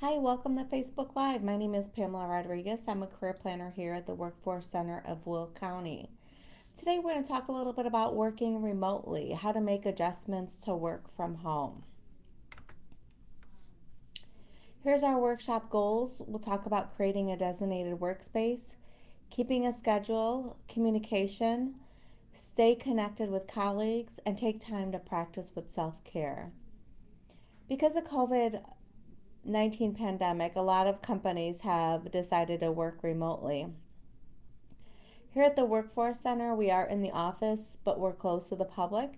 Hi, welcome to Facebook Live. My name is Pamela Rodriguez. I'm a career planner here at the Workforce Center of Will County. Today we're going to talk a little bit about working remotely, how to make adjustments to work from home. Here's our workshop goals. We'll talk about creating a designated workspace, keeping a schedule, communication, stay connected with colleagues, and take time to practice with self-care. Because of COVID-19 pandemic, a lot of companies have decided to work remotely. Here at the Workforce Center, we are in the office, but we're close to the public.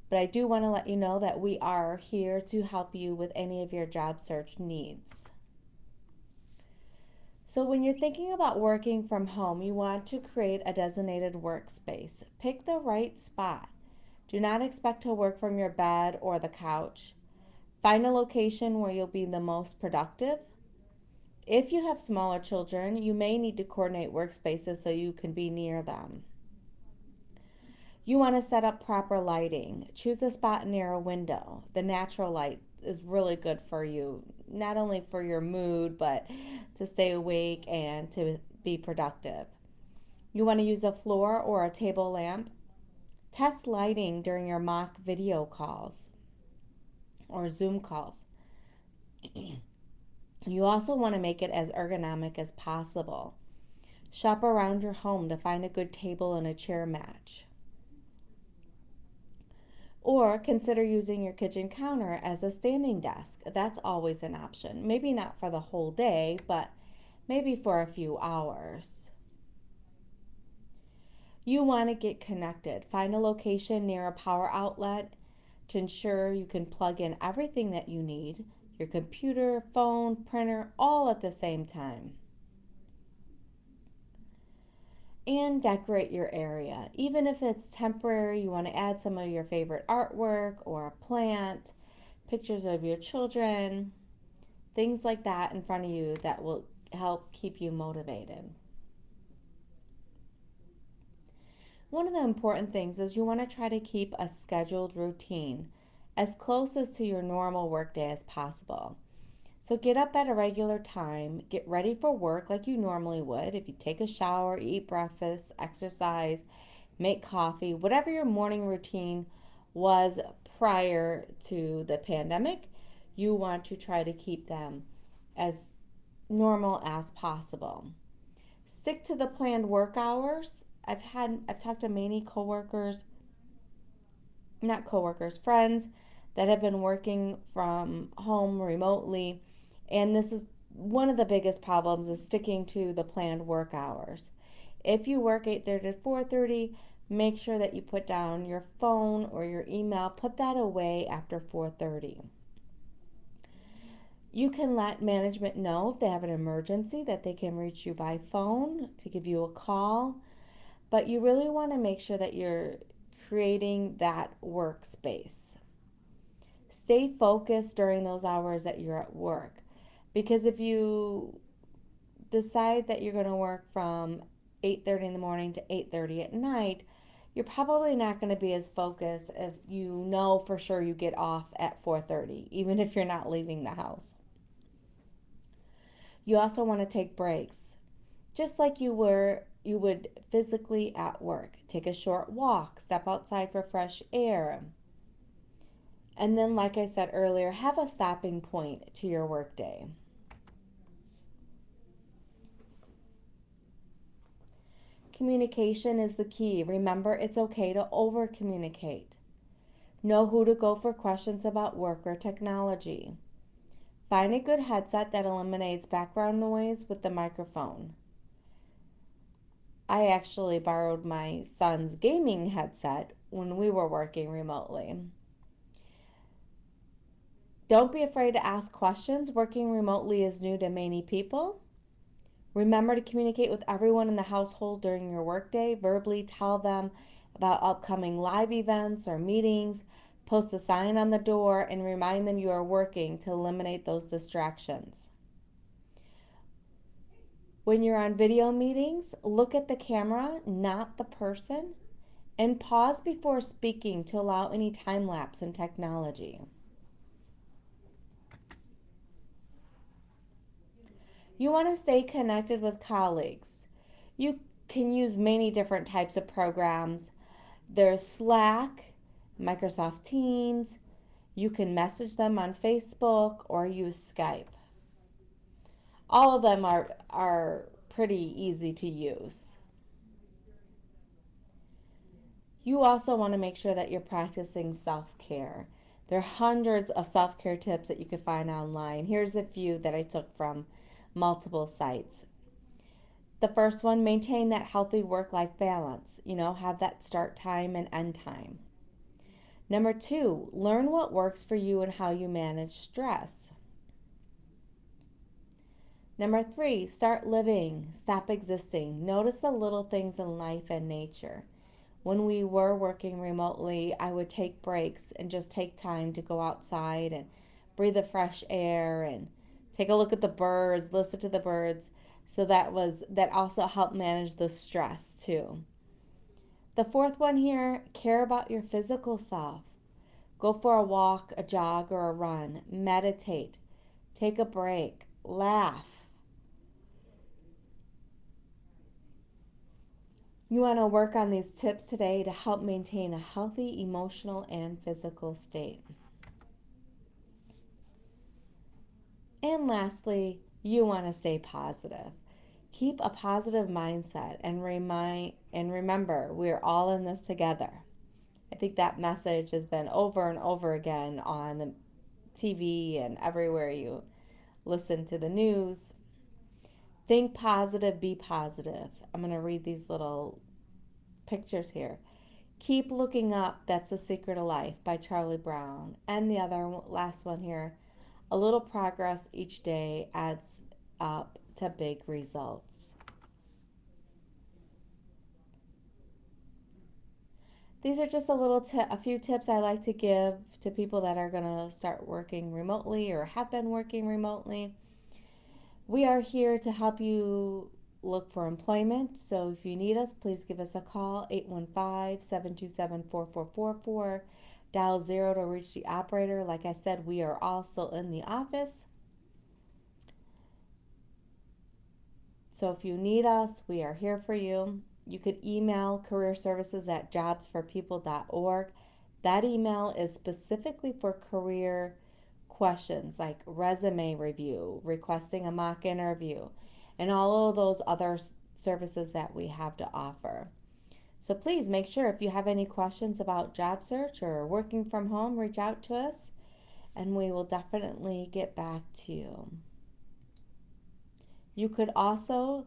But I do want to let you know that we are here to help you with any of your job search needs. So when you're thinking about working from home, you want to create a designated workspace. Pick the right spot. Do not expect to work from your bed or the couch. Find a location where you'll be the most productive. If you have smaller children, you may need to coordinate workspaces so you can be near them. You want to set up proper lighting. Choose a spot near a window. The natural light is really good for you, not only for your mood, but to stay awake and to be productive. You want to use a floor or a table lamp. Test lighting during your mock video calls or Zoom calls. You also want to make it as ergonomic as possible. Shop around your home to find a good table and a chair match. Or consider using your kitchen counter as a standing desk. That's always an option. Maybe not for the whole day, but maybe for a few hours. You want to get connected. Find a location near a power outlet to ensure you can plug in everything that you need, your computer, phone, printer, all at the same time. And decorate your area. Even if it's temporary, you want to add some of your favorite artwork or a plant, pictures of your children, things like that in front of you that will help keep you motivated. One of the important things is you want to try to keep a scheduled routine as close as to your normal workday as possible. So get up at a regular time, get ready for work like you normally would. If you take a shower, eat breakfast, exercise, make coffee, whatever your morning routine was prior to the pandemic, you want to try to keep them as normal as possible. Stick to the planned work hours. I've talked to many friends that have been working from home remotely, and this is one of the biggest problems is sticking to the planned work hours. If you work 8:30 to 4:30, make sure that you put down your phone or your email, put that away after 4:30. You can let management know if they have an emergency that they can reach you by phone to give you a call. But you really want to make sure that you're creating that workspace. Stay focused during those hours that you're at work. Because if you decide that you're going to work from 8:30 in the morning to 8:30 at night, you're probably not going to be as focused if you know for sure you get off at 4:30, even if you're not leaving the house. You also want to take breaks. Just like you would physically at work. Take a short walk, step outside for fresh air. And then, like I said earlier, have a stopping point to your workday. Communication is the key. Remember, it's okay to over communicate. Know who to go for questions about work or technology. Find a good headset that eliminates background noise with the microphone. I actually borrowed my son's gaming headset when we were working remotely. Don't be afraid to ask questions. Working remotely is new to many people. Remember to communicate with everyone in the household during your workday. Verbally tell them about upcoming live events or meetings. Post a sign on the door and remind them you are working to eliminate those distractions. When you're on video meetings, look at the camera, not the person, and pause before speaking to allow any time lapse in technology. You want to stay connected with colleagues. You can use many different types of programs. There's Slack, Microsoft Teams. You can message them on Facebook or use Skype. All of them are pretty easy to use. You also want to make sure that you're practicing self-care. There are hundreds of self-care tips that you can find online. Here's a few that I took from multiple sites. The first one, maintain that healthy work-life balance. Have that start time and end time. Number two, learn what works for you and how you manage stress. Number three, start living, stop existing. Notice the little things in life and nature. When we were working remotely, I would take breaks and just take time to go outside and breathe the fresh air and take a look at the birds, listen to the birds. So that also helped manage the stress too. The fourth one here, care about your physical self. Go for a walk, a jog, or a run. Meditate. Take a break. Laugh. You want to work on these tips today to help maintain a healthy emotional and physical state. And lastly, you want to stay positive. Keep a positive mindset and remember we're all in this together. I think that message has been over and over again on the TV and everywhere you listen to the news. Think positive, be positive. I'm going to read these little pictures here. Keep looking up, that's the secret of life by Charlie Brown. And the last one here, a little progress each day adds up to big results. These are just a few tips I like to give to people that are going to start working remotely or have been working remotely. We are here to help you look for employment. So if you need us, please give us a call, 815-727-4444. Dial 0 to reach the operator. Like I said, we are all still in the office. So if you need us, we are here for you. You could email careerservices@jobsforpeople.org. That email is specifically for career questions like resume review, requesting a mock interview, and all of those other services that we have to offer. So please make sure if you have any questions about job search or working from home, reach out to us and we will definitely get back to you. You could also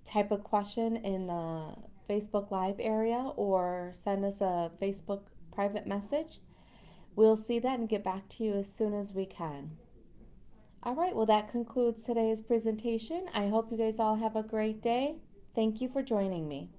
type a question in the Facebook Live area or send us a Facebook private message. We'll see that and get back to you as soon as we can. All right, well, that concludes today's presentation. I hope you guys all have a great day. Thank you for joining me.